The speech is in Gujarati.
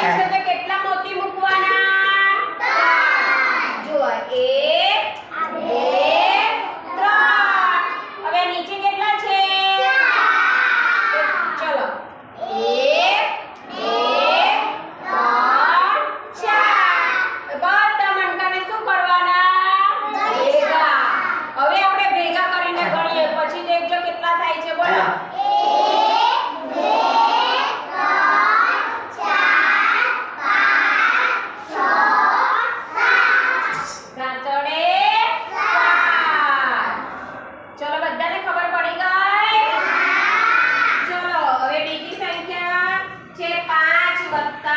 થાય છે તો કેટલા મોતી મૂકવાના? 3. જુઓ 1 2 3. હવે નીચે કેટલા છે? 4. ચલો 1 2 3 4. બધા મણકાને શું કરવાના? ભેગા. હવે આપણે ભેગા કરીને ગણીએ પછી દેખજો કેટલા થાય છે. બોલો 5 +